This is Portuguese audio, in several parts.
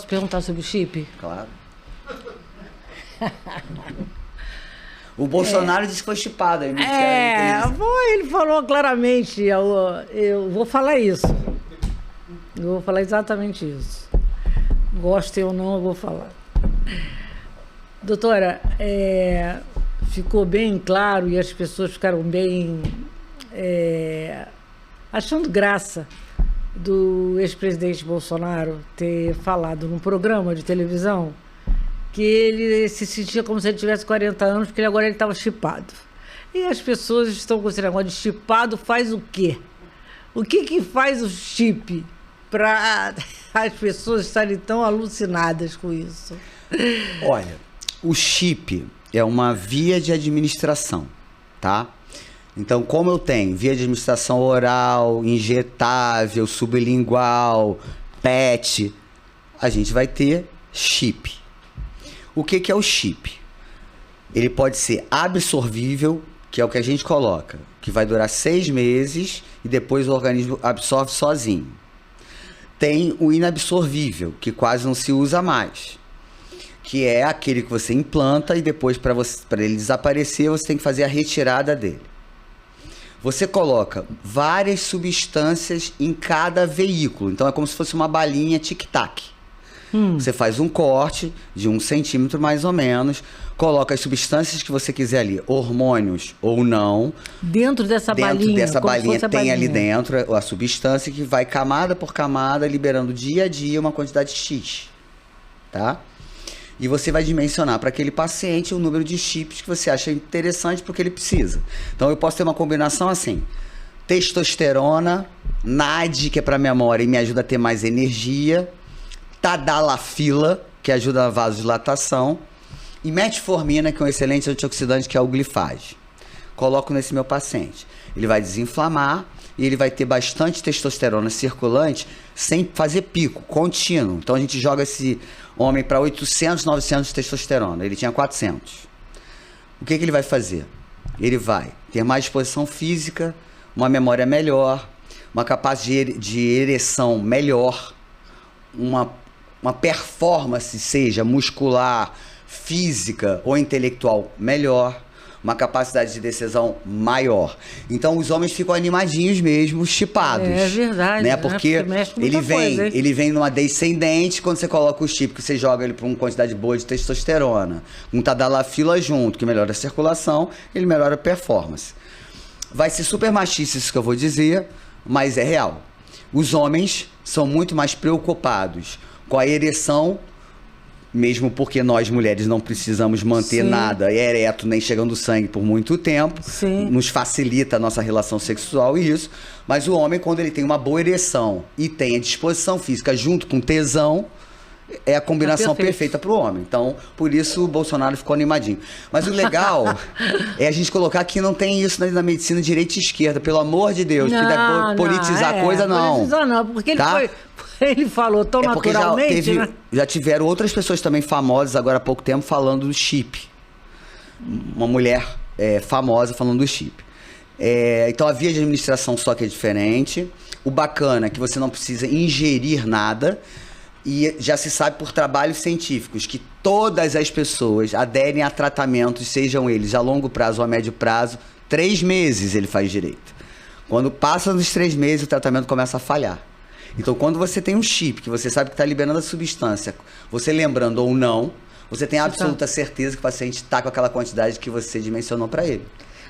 perguntar sobre o chip? Claro. O Bolsonaro disse que foi chipado. Aí Ele falou claramente, eu vou falar isso. Eu vou falar exatamente isso. Gostem ou não, eu vou falar. Doutora, ficou bem claro e as pessoas ficaram bem achando graça do ex-presidente Bolsonaro ter falado num programa de televisão que ele se sentia como se ele tivesse 40 anos, porque agora ele estava chipado. E as pessoas estão com esse negócio de chipado faz o quê? O que faz o chip para as pessoas estarem tão alucinadas com isso? Olha, o chip é uma via de administração, tá? Então, como eu tenho via de administração oral, injetável, sublingual, PET, a gente vai ter chip. O que é o chip? Ele pode ser absorvível, que é o que a gente coloca, que vai durar 6 meses e depois o organismo absorve sozinho. Tem o inabsorvível, que quase não se usa mais, que é aquele que você implanta e depois, para ele desaparecer, você tem que fazer a retirada dele. Você coloca várias substâncias em cada veículo, então é como se fosse uma balinha tic-tac. Você faz um corte de 1 centímetro mais ou menos, coloca as substâncias que você quiser ali, hormônios ou não. Dentro dessa balinha? Dentro dessa balinha tem ali dentro a substância que vai camada por camada, liberando dia a dia uma quantidade X, tá? E você vai dimensionar para aquele paciente o número de chips que você acha interessante porque ele precisa. Então eu posso ter uma combinação assim, testosterona, NAD, que é para memória e me ajuda a ter mais energia, tadalafila, que ajuda na vasodilatação, e metformina, que é um excelente antioxidante, que é o glifage. Coloco nesse meu paciente. Ele vai desinflamar e ele vai ter bastante testosterona circulante sem fazer pico, contínuo. Então a gente joga esse homem para 800, 900 de testosterona. Ele tinha 400. O que ele vai fazer? Ele vai ter mais disposição física, uma memória melhor, uma capacidade de ereção melhor, uma performance, seja muscular, física ou intelectual melhor, uma capacidade de decisão maior. Então os homens ficam animadinhos mesmo, chipados. É verdade. Né? Porque ele vem numa descendente, quando você coloca o chip, que você joga ele para uma quantidade boa de testosterona, um tadalafila junto, que melhora a circulação, ele melhora a performance. Vai ser super machista isso que eu vou dizer, mas é real. Os homens são muito mais preocupados com a ereção, mesmo porque nós mulheres não precisamos manter nada ereto nem chegando sangue por muito tempo. Nos facilita a nossa relação sexual e isso. Mas o homem, quando ele tem uma boa ereção e tem a disposição física junto com tesão, é a combinação perfeita para o homem. Então, por isso o Bolsonaro ficou animadinho. Mas o legal é a gente colocar que não tem isso na medicina direita e esquerda, pelo amor de Deus. Não, politizar a coisa, não. Politizar não, porque ele falou tão naturalmente, já tiveram outras pessoas também famosas agora há pouco tempo falando do chip. Uma mulher famosa falando do chip. Então a via de administração só que é diferente. O bacana é que você não precisa ingerir nada. E já se sabe por trabalhos científicos que todas as pessoas aderem a tratamentos, sejam eles a longo prazo ou a médio prazo, 3 meses ele faz direito. Quando passa dos 3 meses, o tratamento começa a falhar. Então, quando você tem um chip, que você sabe que está liberando a substância, você lembrando ou não, você tem absoluta certeza que o paciente está com aquela quantidade que você dimensionou para ele.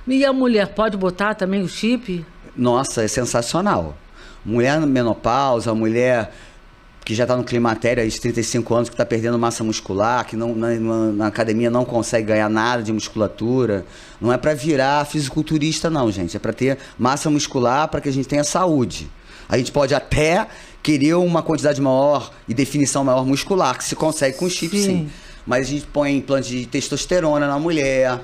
E a mulher pode botar também o chip? Nossa, é sensacional. Mulher menopausa, mulher que já está no climatério aí de 35 anos, que está perdendo massa muscular, que não, na academia não consegue ganhar nada de musculatura. Não é para virar fisiculturista não, gente. É para ter massa muscular, para que a gente tenha saúde. A gente pode até querer uma quantidade maior e definição maior muscular, que se consegue com chip, sim. Mas a gente põe implante de testosterona na mulher,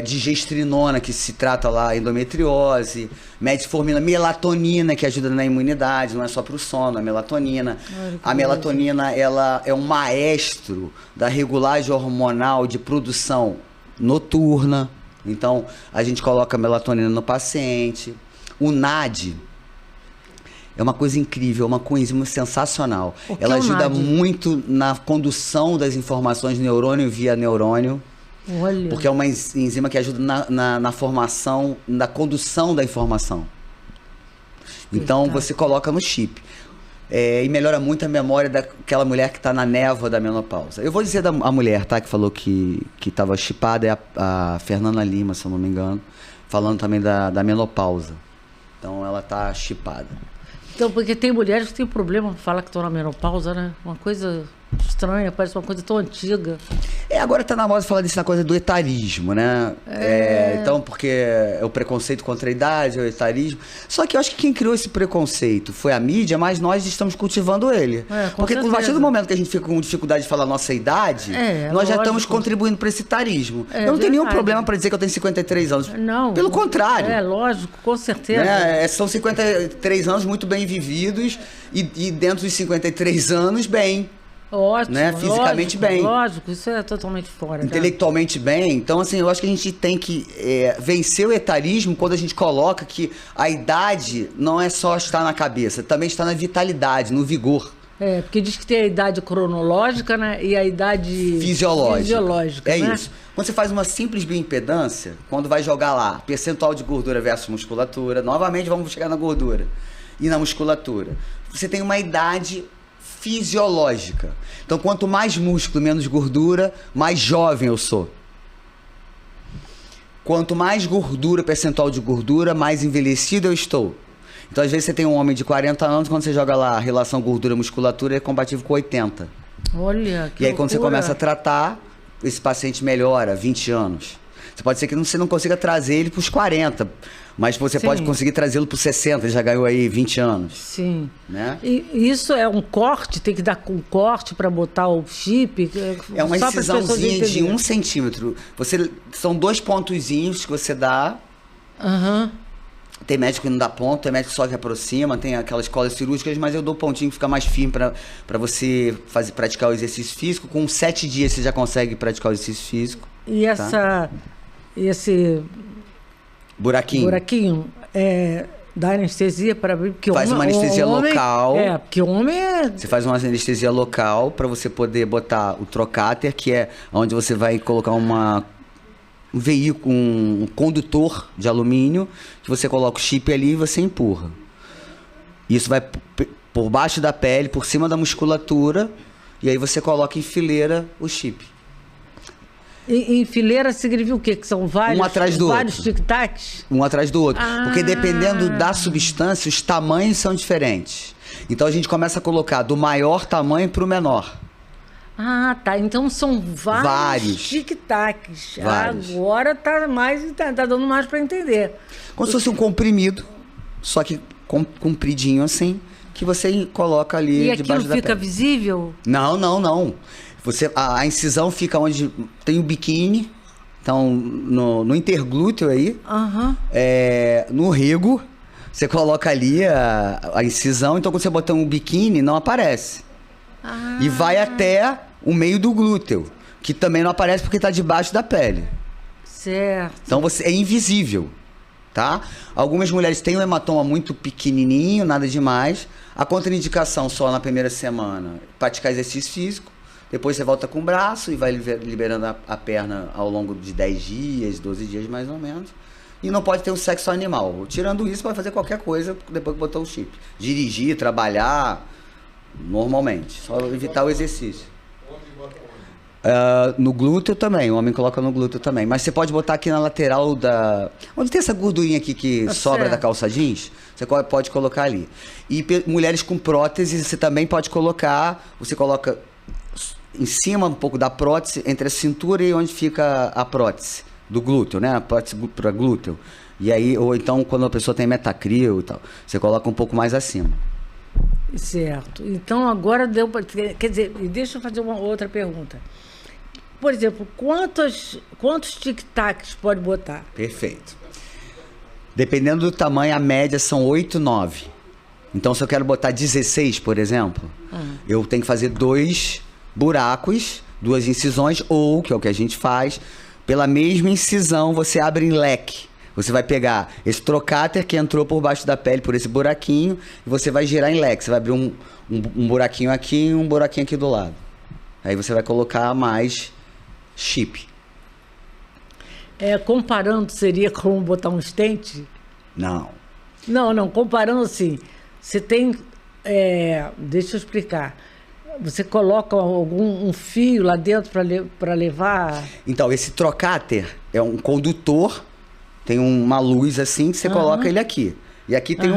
de gestrinona, que se trata lá endometriose, metformina, melatonina, que ajuda na imunidade, não é só para o sono, a melatonina. A melatonina, ela é um maestro da regulagem hormonal de produção noturna. Então, a gente coloca melatonina no paciente. O NAD, É uma coisa incrível, uma coenzima sensacional. O que Ela é o ajuda NAD? muito na condução das informações neurônio via neurônio. Olha. Porque é uma enzima que ajuda na formação, na condução da informação. Então você coloca no chip. E melhora muito a memória daquela mulher que está na névoa da menopausa. Eu vou dizer a mulher, tá? Que falou que estava chipada, é a Fernanda Lima, se eu não me engano. Falando também da menopausa. Então ela tá chipada. Então, porque tem mulheres que têm problema, fala que estão na menopausa, né? Uma coisa estranha, parece uma coisa tão antiga. Agora tá na moda falar dessa coisa do etarismo, né? Então, porque é o preconceito contra a idade, é o etarismo. Só que eu acho que quem criou esse preconceito foi a mídia, mas nós estamos cultivando ele. Porque a partir do momento que a gente fica com dificuldade de falar a nossa idade, nós já estamos contribuindo para esse etarismo. Eu não tenho nenhum problema para dizer que eu tenho 53 anos. Não. Pelo contrário. Lógico, com certeza. São 53 anos muito bem vividos e dentro dos 53 anos, bem. Ótimo, né? Fisicamente bem. Lógico, isso é totalmente fora. Intelectualmente bem. Então, assim, eu acho que a gente tem que vencer o etarismo quando a gente coloca que a idade não é só estar na cabeça, também está na vitalidade, no vigor. Porque diz que tem a idade cronológica, né? E a idade fisiológica. É né? isso. Quando você faz uma simples bioimpedância, quando vai jogar lá percentual de gordura versus musculatura, novamente vamos chegar na gordura e na musculatura, você tem uma idade fisiológica. Então, quanto mais músculo, menos gordura, mais jovem eu sou. Quanto mais gordura, percentual de gordura, mais envelhecido eu estou. Então, às vezes, você tem um homem de 40 anos, quando você joga lá a relação gordura-musculatura, é compatível com 80. Olha, que E aí, quando você loucura. começa a tratar, esse paciente melhora 20 anos. Pode ser que você não consiga trazer ele para os 40, mas você pode conseguir trazê-lo para os 60, ele já ganhou aí 20 anos. Sim. Né? E isso é um corte? Tem que dar um corte para botar o chip? É uma Só para as pessoas incisãozinha de entenderem. 1 centímetro. São 2 pontozinhos que você dá. Aham. Tem médico que não dá ponto, tem médico só que aproxima, tem aquelas colas cirúrgicas, mas eu dou pontinho que fica mais firme para você praticar o exercício físico. Com 7 dias você já consegue praticar o exercício físico. E esse buraquinho dá anestesia para abrir? Porque faz uma anestesia local. Porque homem Você faz uma anestesia local para você poder botar o trocáter, que é onde você vai colocar um veículo, um condutor de alumínio, que você coloca o chip ali e você empurra. Isso vai por baixo da pele, por cima da musculatura, e aí você coloca em fileira o chip. Em fileira significa o quê? Que são vários, Um atrás do vários outro. tic-tacs? Um atrás do outro. Porque dependendo da substância, os tamanhos são diferentes. Então a gente começa a colocar do maior tamanho para o menor. Ah, tá. Então são vários Vários. tic-tacs. Vários. Agora tá dando mais para entender. Como se fosse um comprimido, só que compridinho assim, que você coloca ali E debaixo aquilo da fica pele. visível? Não. A incisão fica onde tem o biquíni, então no interglúteo aí, Aham. no rego, você coloca ali a incisão, então quando você botar um biquíni, não aparece. E vai até o meio do glúteo, que também não aparece porque está debaixo da pele. Certo. Então é invisível, tá? Algumas mulheres têm um hematoma muito pequenininho, nada demais. A contraindicação só na primeira semana, praticar exercício físico. Depois você volta com o braço e vai liberando a perna ao longo de 10 dias, 12 dias mais ou menos. E não pode ter um sexo animal. Tirando isso, pode fazer qualquer coisa depois que botou o chip. Dirigir, trabalhar, normalmente. Só evitar o exercício. No glúteo também, o homem coloca no glúteo também. Mas você pode botar aqui na lateral onde tem essa gordurinha aqui que sobra da calça jeans, você pode colocar ali. E mulheres com prótese, você também pode colocar, você coloca em cima um pouco da prótese, entre a cintura e onde fica a prótese do glúteo, né? A prótese para glúteo. E aí, ou então quando a pessoa tem metacril e tal, você coloca um pouco mais acima. Certo. Então agora deu para. Quer dizer, deixa eu fazer uma outra pergunta. Por exemplo, quantos tic-tacs pode botar? Perfeito. Dependendo do tamanho, a média são 8, 9. Então, se eu quero botar 16, por exemplo, eu tenho que fazer 2 buracos, 2 incisões, ou, que é o que a gente faz, pela mesma incisão você abre em leque. Você vai pegar esse trocáter que entrou por baixo da pele, por esse buraquinho, e você vai girar em leque. Você vai abrir um buraquinho aqui e um buraquinho aqui do lado. Aí você vai colocar mais chip. Comparando, seria como botar um stent? Não. Não, comparando assim, você tem... deixa eu explicar. Você coloca um fio lá dentro para levar... Então, esse trocáter é um condutor, tem uma luz assim que você coloca ele aqui. E aqui tem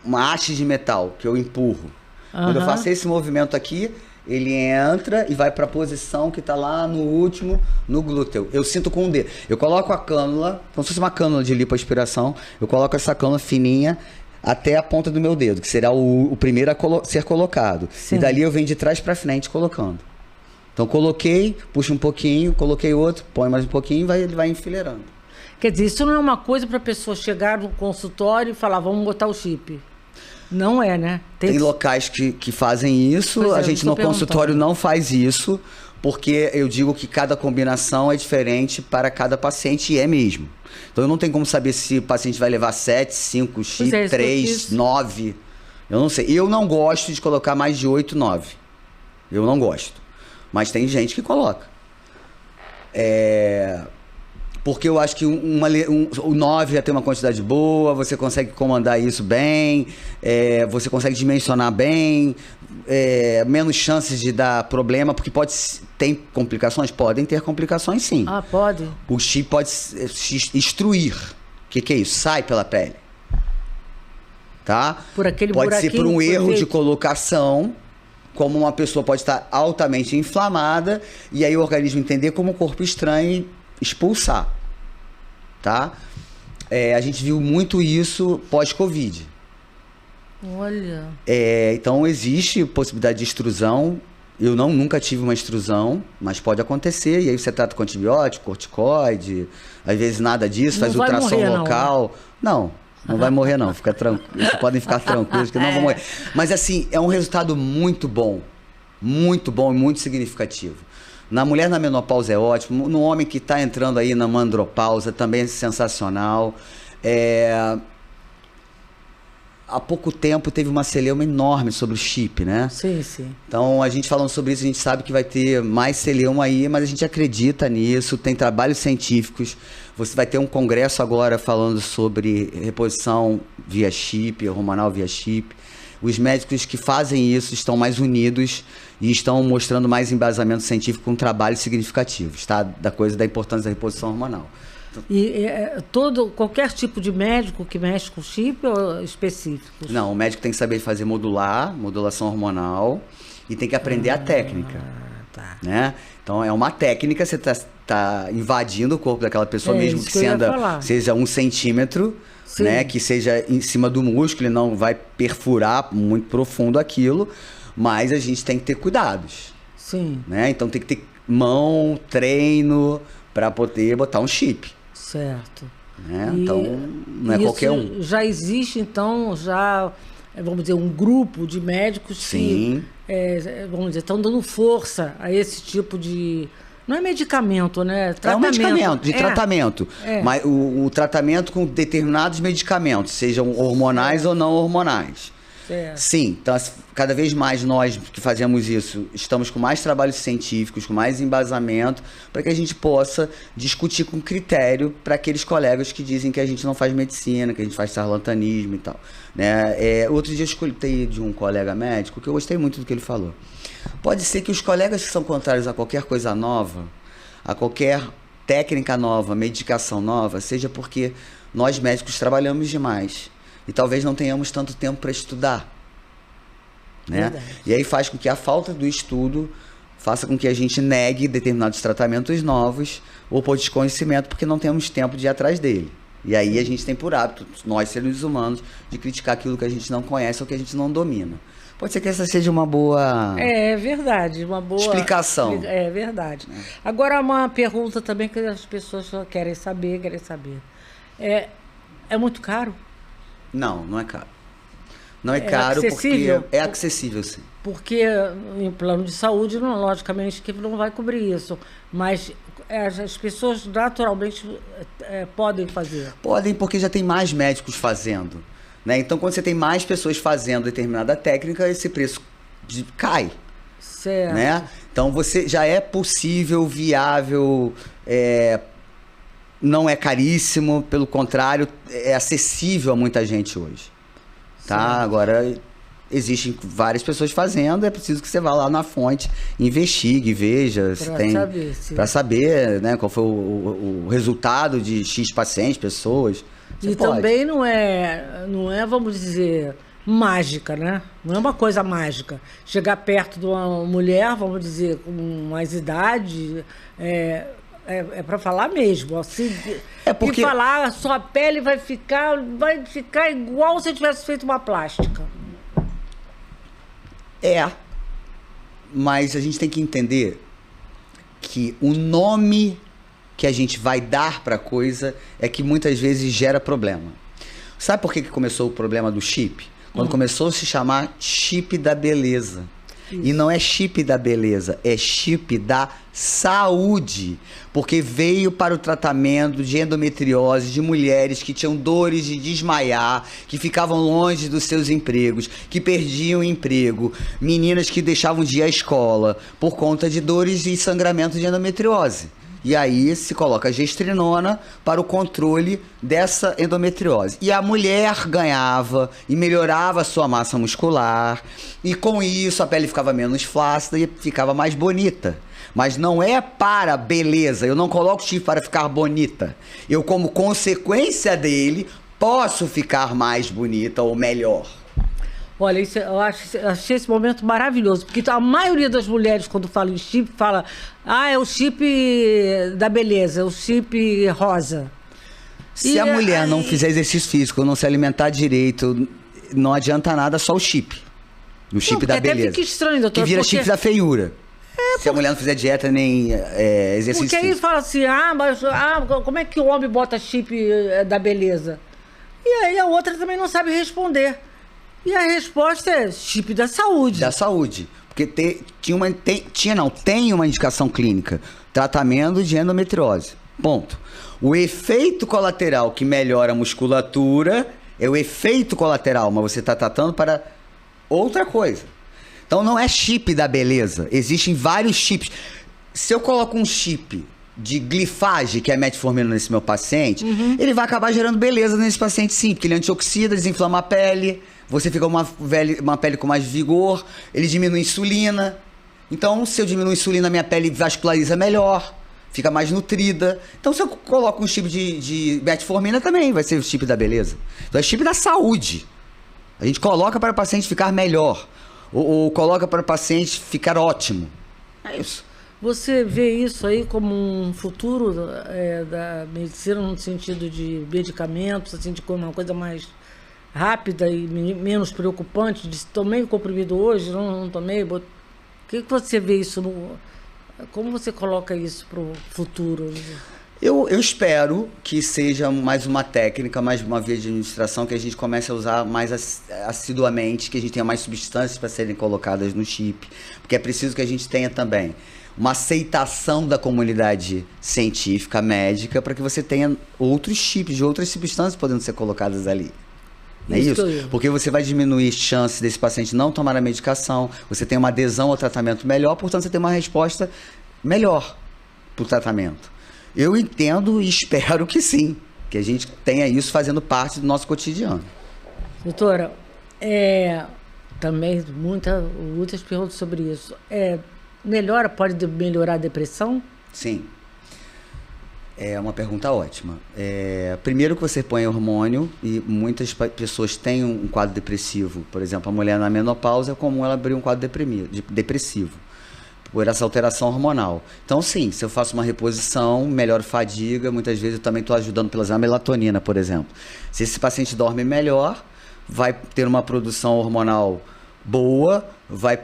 uma haste de metal que eu empurro. Quando eu faço esse movimento aqui, ele entra e vai para a posição que está lá no último, no glúteo. Eu sinto com o dedo. Eu coloco a cânula, como se fosse uma cânula de lipoaspiração, eu coloco essa cânula fininha até a ponta do meu dedo, que será o primeiro a ser colocado. Sim. E dali eu venho de trás para frente colocando. Então coloquei, puxo um pouquinho, coloquei outro, põe mais um pouquinho e ele vai enfileirando. Quer dizer, isso não é uma coisa para a pessoa chegar no consultório e falar, vamos botar o chip. Não é, né? Tem locais que fazem isso, a gente no consultório não faz isso, porque eu digo que cada combinação é diferente para cada paciente e é mesmo. Então eu não tenho como saber se o paciente vai levar 7, 5, 3, 9. Eu não sei. Eu não gosto de colocar mais de 8, 9. Eu não gosto. Mas tem gente que coloca. Porque eu acho que o 9 já tem uma quantidade boa, você consegue comandar isso bem, você consegue dimensionar bem, menos chances de dar problema, porque tem complicações? Podem ter complicações, sim. Ah, pode? O chip pode se extruir. O que é isso? Sai pela pele. Tá? Por aquele pode ser por um erro feito de colocação, como uma pessoa pode estar altamente inflamada, e aí o organismo entender como um corpo estranho e expulsar. Tá? A gente viu muito isso pós-Covid. Olha. Então existe possibilidade de extrusão. Eu nunca tive uma extrusão, mas pode acontecer. E aí você trata com antibiótico, corticoide, às vezes nada disso, faz ultrassom local. Não vai morrer não, fica tranquilo. Vocês podem ficar tranquilos que não vão morrer. Mas assim, é um resultado muito bom e muito significativo. Na mulher na menopausa é ótimo, no homem que está entrando aí na andropausa também é sensacional. Há pouco tempo teve uma celeuma enorme sobre o chip, né? Sim, sim. Então, a gente falando sobre isso, a gente sabe que vai ter mais celeuma aí, mas a gente acredita nisso, tem trabalhos científicos. Você vai ter um congresso agora falando sobre reposição via chip, hormonal via chip. Os médicos que fazem isso estão mais unidos e estão mostrando mais embasamento científico com trabalhos significativos, tá? Da importância da reposição hormonal. E qualquer tipo de médico que mexe com chip ou específico? Não, o médico tem que saber fazer modulação hormonal e tem que aprender a técnica. Tá. Né? Então é uma técnica, você tá invadindo o corpo daquela pessoa mesmo que seja 1 centímetro, né? Que seja em cima do músculo e não vai perfurar muito profundo aquilo, mas a gente tem que ter cuidados. Sim. Né? Então tem que ter treino para poder botar um chip. Certo. Né? Então, não é qualquer um. Já existe, então, vamos dizer, um grupo de médicos Sim. que, vamos dizer, estão dando força a esse tipo de... Não é medicamento, né? Tratamento. É um medicamento, tratamento. Mas o tratamento com determinados medicamentos, sejam hormonais ou não hormonais. Certo. Sim, então cada vez mais nós que fazemos isso, estamos com mais trabalhos científicos, com mais embasamento, para que a gente possa discutir com critério para aqueles colegas que dizem que a gente não faz medicina, que a gente faz charlatanismo e tal. Né? Outro dia eu escutei de um colega médico que eu gostei muito do que ele falou. Pode ser que os colegas que são contrários a qualquer coisa nova, a qualquer técnica nova, medicação nova, seja porque nós médicos trabalhamos demais. E talvez não tenhamos tanto tempo para estudar. Né? E aí faz com que a falta do estudo faça com que a gente negue determinados tratamentos novos ou por desconhecimento, porque não temos tempo de ir atrás dele. E aí a gente tem por hábito, nós seres humanos, de criticar aquilo que a gente não conhece ou que a gente não domina. Pode ser que essa seja uma boa... É verdade, uma boa... explicação. É verdade. Agora, uma pergunta também que as pessoas querem saber. É muito caro? Não é caro. Não é caro acessível? Porque é acessível, sim. Porque em plano de saúde, não, logicamente, que não vai cobrir isso. Mas as pessoas naturalmente podem fazer. Podem, porque já tem mais médicos fazendo. Né? Então, quando você tem mais pessoas fazendo determinada técnica, esse preço cai. Certo. Né? Então, você já é possível, viável, não é caríssimo, pelo contrário, é acessível a muita gente hoje. Tá? Agora, existem várias pessoas fazendo, é preciso que você vá lá na fonte, investigue, veja se tem. Para saber, né, qual foi o resultado de X pacientes, pessoas. E também não é, vamos dizer, mágica, né? Não é uma coisa mágica. Chegar perto de uma mulher, vamos dizer, com mais idade, é para falar mesmo, assim, porque... e falar, sua pele vai ficar igual se tivesse feito uma plástica. Mas a gente tem que entender que o nome que a gente vai dar para a coisa é que muitas vezes gera problema. Sabe por que começou o problema do chip? Quando começou a se chamar chip da beleza. Isso. E não é chip da beleza, é chip da saúde, porque veio para o tratamento de endometriose de mulheres que tinham dores de desmaiar, que ficavam longe dos seus empregos, que perdiam emprego, meninas que deixavam de ir à escola por conta de dores e sangramento de endometriose. E aí se coloca gestrinona para o controle dessa endometriose. E a mulher ganhava e melhorava a sua massa muscular. E com isso a pele ficava menos flácida e ficava mais bonita. Mas não é para beleza. Eu não coloco chip para ficar bonita. Eu, como consequência dele, posso ficar mais bonita ou melhor. Olha, eu achei esse momento maravilhoso, porque a maioria das mulheres, quando fala em chip, fala, é o chip da beleza, é o chip rosa. Se a mulher não fizer exercício físico, não se alimentar direito, não adianta nada, só o chip. O chip da beleza. Até fica estranho, doutor. Que vira chip da feiura. Se a mulher não fizer dieta nem exercício físico. Porque aí fala assim, como é que o homem bota chip da beleza? E aí a outra também não sabe responder. E a resposta é chip da saúde. Da saúde. Porque tem uma indicação clínica. Tratamento de endometriose. Ponto. O efeito colateral que melhora a musculatura é o efeito colateral, mas você está tratando para outra coisa. Então não é chip da beleza. Existem vários chips. Se eu coloco um chip de glifage, que é metformina nesse meu paciente, ele vai acabar gerando beleza nesse paciente sim, porque ele antioxida, desinflama a pele. Você fica uma pele com mais vigor, ele diminui a insulina. Então, se eu diminuo a insulina, minha pele vasculariza melhor, fica mais nutrida. Então, se eu coloco um chip de metformina, também vai ser o chip da beleza. Então, é chip da saúde. A gente coloca para o paciente ficar melhor, ou coloca para o paciente ficar ótimo. É isso. Você vê isso aí como um futuro da medicina, no sentido de medicamentos, assim, de uma coisa mais rápida e menos preocupante, de tomei o comprimido hoje, não tomei. O que você vê isso como você coloca isso para o futuro? Eu espero que seja mais uma técnica, mais uma via de administração que a gente comece a usar mais assiduamente, que a gente tenha mais substâncias para serem colocadas no chip, porque é preciso que a gente tenha também uma aceitação da comunidade científica, médica, para que você tenha outros chips de outras substâncias podendo ser colocadas ali. Não é isso? Porque você vai diminuir chances desse paciente não tomar a medicação, você tem uma adesão ao tratamento melhor, portanto você tem uma resposta melhor para o tratamento. Eu entendo e espero que sim, que a gente tenha isso fazendo parte do nosso cotidiano. Doutora, também muitas perguntas sobre isso. Pode melhorar a depressão? Sim. É uma pergunta ótima. Primeiro que você põe hormônio e muitas pessoas têm um quadro depressivo. Por exemplo, a mulher na menopausa é comum ela abrir um quadro depressivo por essa alteração hormonal. Então, sim, se eu faço uma reposição, melhoro fadiga, muitas vezes eu também estou ajudando pela melatonina, por exemplo. Se esse paciente dorme melhor, vai ter uma produção hormonal boa, vai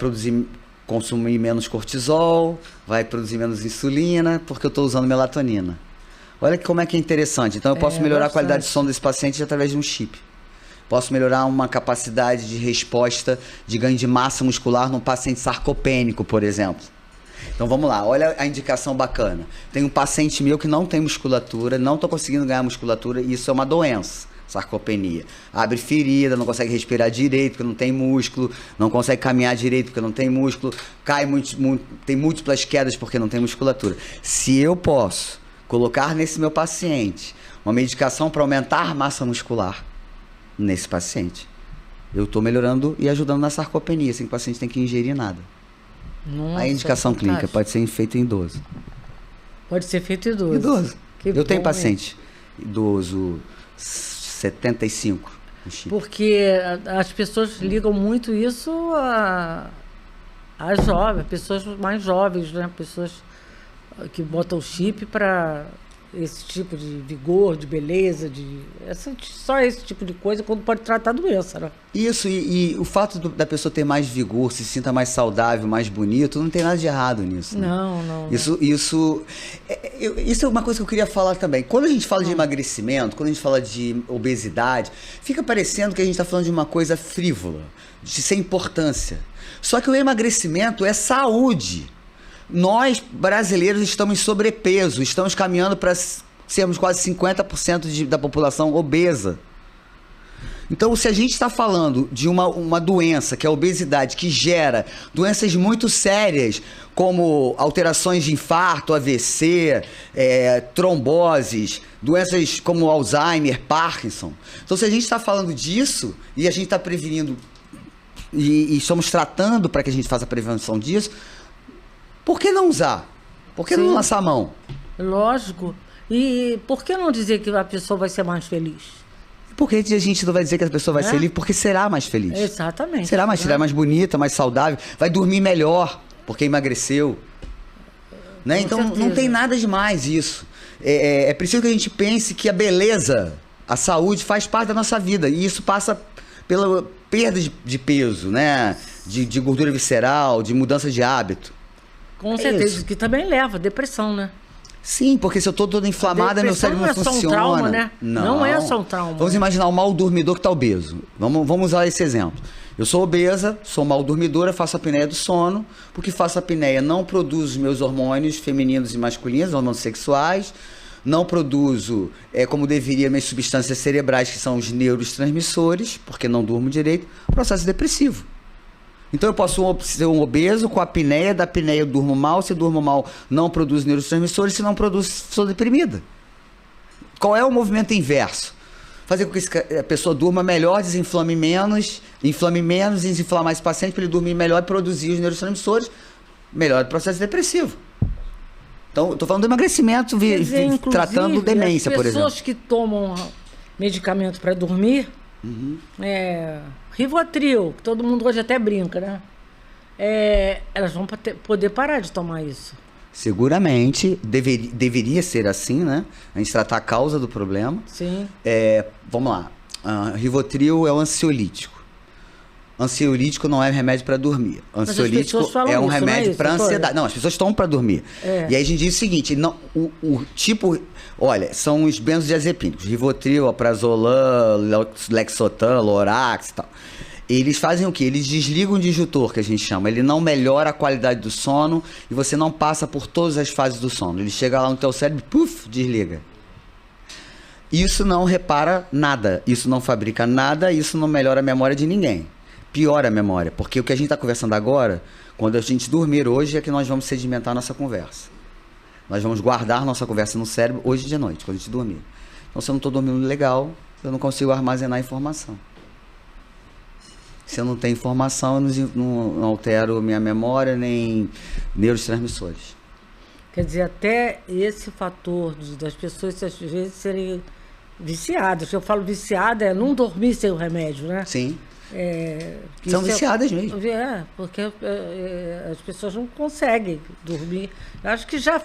consumir menos cortisol, vai produzir menos insulina, porque eu estou usando melatonina. Olha como é que é interessante. Então eu posso melhorar a qualidade de sono desse paciente através de um chip. Posso melhorar uma capacidade de resposta de ganho de massa muscular num paciente sarcopênico, por exemplo. Então vamos lá, olha a indicação bacana. Tem um paciente meu que não tem musculatura, não estou conseguindo ganhar musculatura, e isso é uma doença, sarcopenia. Abre ferida, não consegue respirar direito porque não tem músculo, não consegue caminhar direito porque não tem músculo, tem múltiplas quedas porque não tem musculatura. Se eu posso colocar nesse meu paciente uma medicação para aumentar a massa muscular nesse paciente, eu estou melhorando e ajudando na sarcopenia, sem que o paciente tenha que ingerir nada. Nossa, a indicação clínica pode ser feita em idoso. Pode ser feito em idoso. Idoso. Eu tenho bom, paciente idoso 75. Porque as pessoas ligam muito isso a jovens, pessoas mais jovens, né? Pessoas que botam chip para esse tipo de vigor, de beleza, só esse tipo de coisa quando pode tratar a doença, né? Isso, e o fato da pessoa ter mais vigor, se sinta mais saudável, mais bonito, não tem nada de errado nisso. Né? Não. Isso é uma coisa que eu queria falar também. Quando a gente fala de emagrecimento, quando a gente fala de obesidade, fica parecendo que a gente está falando de uma coisa frívola, sem importância. Só que o emagrecimento é saúde. Nós, brasileiros, estamos em sobrepeso, estamos caminhando para sermos quase 50% da população obesa. Então, se a gente está falando de uma doença, que é a obesidade, que gera doenças muito sérias, como alterações de infarto, AVC, tromboses, doenças como Alzheimer, Parkinson. Então, se a gente está falando disso, e a gente está prevenindo, e estamos tratando para que a gente faça a prevenção disso, por que não usar? Por que não lançar a mão? Lógico. E por que não dizer que a pessoa vai ser mais feliz? Por que a gente não vai dizer que a pessoa vai ser feliz? Porque será mais feliz. Exatamente. Será mais bonita, mais saudável, vai dormir melhor, porque emagreceu. Né? Então não tem nada demais isso. É preciso que a gente pense que a beleza, a saúde faz parte da nossa vida. E isso passa pela perda de peso, né? De gordura visceral, de mudança de hábito. Com certeza, que também leva depressão, né? Sim, porque se eu tô toda inflamada, meu cérebro não funciona. Não é só um trauma, né? Não é só um trauma. Vamos imaginar um mal dormidor que está obeso. Vamos usar esse exemplo. Eu sou obesa, sou mal dormidora, faço a apneia do sono, porque faço a apneia, não produzo os meus hormônios femininos e masculinos, hormônios sexuais, não produzo como deveria minhas substâncias cerebrais, que são os neurotransmissores, porque não durmo direito, processo depressivo. Então eu posso ser um obeso com a apneia, da apneia eu durmo mal, se durmo mal não produzo neurotransmissores, se não produz, sou deprimida. Qual é o movimento inverso? Fazer com que a pessoa durma melhor, desinflame menos, desinflamar esse paciente para ele dormir melhor e produzir os neurotransmissores, melhor o processo depressivo. Então, eu estou falando do emagrecimento, tratando demência, por exemplo. As pessoas que tomam medicamento para dormir, Rivotril, que todo mundo hoje até brinca, né? Elas vão poder parar de tomar isso. Seguramente, deveria ser assim, né? A gente tratar a causa do problema. Sim. Vamos lá. Rivotril é o ansiolítico. Ansiolítico não é remédio para dormir. Ansiolítico é um remédio para ansiedade. Não, as pessoas tomam para dormir. E aí a gente diz o seguinte, não, o tipo... Olha, são os benzodiazepínicos. Rivotril, Alprazolam, Lexotan, Lorax e tal. Eles fazem o quê? Eles desligam o disjuntor, que a gente chama. Ele não melhora a qualidade do sono e você não passa por todas as fases do sono. Ele chega lá no teu cérebro, puf, desliga. Isso não repara nada. Isso não fabrica nada. Isso não melhora a memória de ninguém. Piora a memória. Porque o que a gente está conversando agora, quando a gente dormir hoje, é que nós vamos sedimentar a nossa conversa. Nós vamos guardar nossa conversa no cérebro hoje de noite, quando a gente dormir. Então, se eu não estou dormindo legal, eu não consigo armazenar informação. Se eu não tenho informação, eu não altero minha memória, nem neurotransmissores. Quer dizer, até esse fator das pessoas, às vezes, serem viciadas. Eu falo viciada, é não dormir sem o remédio, né? Sim. São viciadas mesmo. Porque as pessoas não conseguem dormir. Eu acho que já...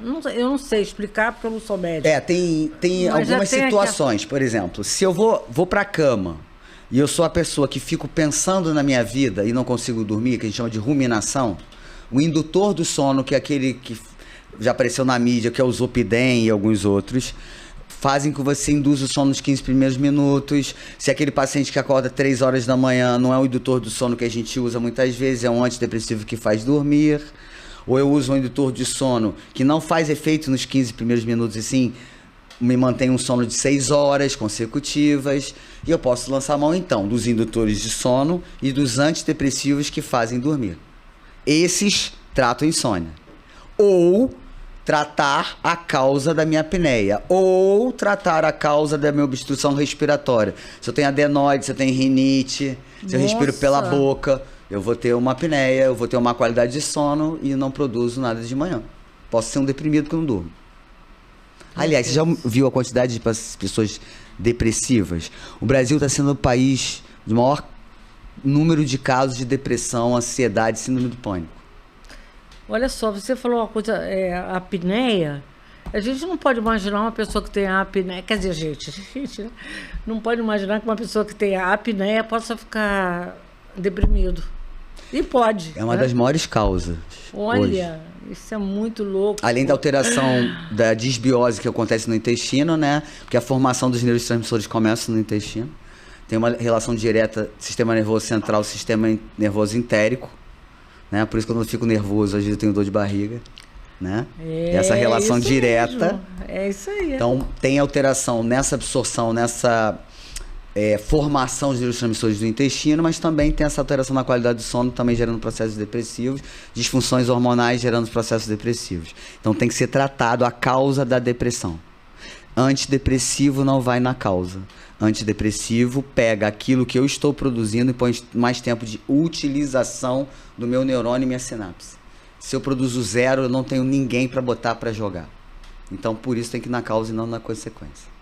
eu não sei explicar porque eu não sou médica. Tem algumas situações. Por exemplo, se eu vou pra cama e eu sou a pessoa que fico pensando na minha vida e não consigo dormir, que a gente chama de ruminação, o indutor do sono, que é aquele que já apareceu na mídia, que é o Zolpidem e alguns outros, fazem que você induza o sono nos 15 primeiros minutos. Se aquele paciente que acorda 3 horas da manhã não é o indutor do sono que a gente usa muitas vezes, é um antidepressivo que faz dormir. Ou eu uso um indutor de sono que não faz efeito nos 15 primeiros minutos, e sim me mantém um sono de 6 horas consecutivas. E eu posso lançar a mão, então, dos indutores de sono e dos antidepressivos que fazem dormir. Esses tratam insônia. Ou tratar a causa da minha apneia. Ou tratar a causa da minha obstrução respiratória. Se eu tenho adenoide, se eu tenho rinite, se eu respiro pela boca, eu vou ter uma apneia, eu vou ter uma qualidade de sono e não produzo nada de manhã. Posso ser um deprimido que não durmo. Aliás, você já viu a quantidade de pessoas depressivas? O Brasil está sendo o país de maior número de casos de depressão, ansiedade, síndrome do pânico. Olha só, você falou uma coisa, a apneia. A gente não pode imaginar uma pessoa que tem apneia. Quer dizer, gente não pode imaginar que uma pessoa que tem apneia possa ficar deprimido. E pode. É uma das maiores causas. Olha, hoje. Isso é muito louco. Além da alteração da disbiose que acontece no intestino, né? Porque a formação dos neurotransmissores começa no intestino. Tem uma relação direta sistema nervoso central, sistema nervoso entérico, né? Por isso que quando eu fico nervoso, às vezes eu tenho dor de barriga, né? Essa relação direta. Mesmo. É isso aí. Então, tem alteração nessa absorção, nessa formação de neurotransmissores do intestino, mas também tem essa alteração na qualidade do sono, também gerando processos depressivos, disfunções hormonais gerando processos depressivos. Então, tem que ser tratado a causa da depressão. Antidepressivo não vai na causa. Antidepressivo pega aquilo que eu estou produzindo e põe mais tempo de utilização do meu neurônio e minha sinapse. Se eu produzo 0, eu não tenho ninguém para botar para jogar. Então, por isso tem que ir na causa e não na consequência.